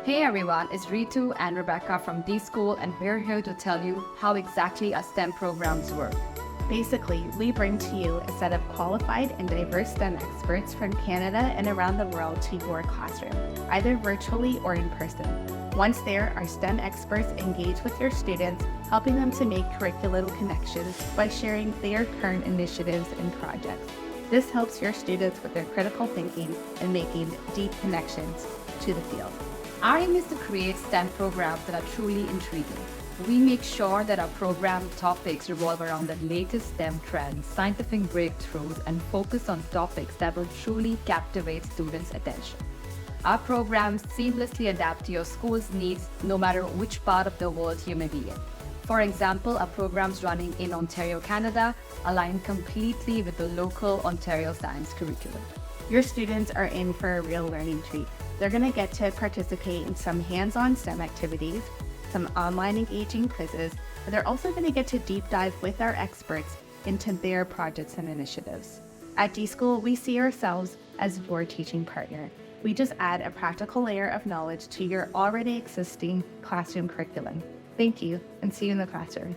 Hey everyone, it's Ritu and Rebecca from Deschool, and we're here to tell you how exactly our STEM programs work. Basically, we bring to you a set of qualified and diverse STEM experts from Canada and around the world to your classroom, either virtually or in person. Once there, our STEM experts engage with your students, helping them to make curriculum connections by sharing their current initiatives and projects. This helps your students with their critical thinking and making deep connections to the field. Our aim is to create STEM programs that are truly intriguing. We make sure that our program topics revolve around the latest STEM trends, scientific breakthroughs, and focus on topics that will truly captivate students' attention. Our programs seamlessly adapt to your school's needs, no matter which part of the world you may be in. For example, our programs running in Ontario, Canada, align completely with the local Ontario science curriculum. Your students are in for a real learning treat. They're going to get to participate in some hands-on STEM activities, some online engaging quizzes, and they're also going to get to deep dive with our experts into their projects and initiatives. At Deschool, we see ourselves as your teaching partner. We just add a practical layer of knowledge to your already existing classroom curriculum. Thank you, and see you in the classroom.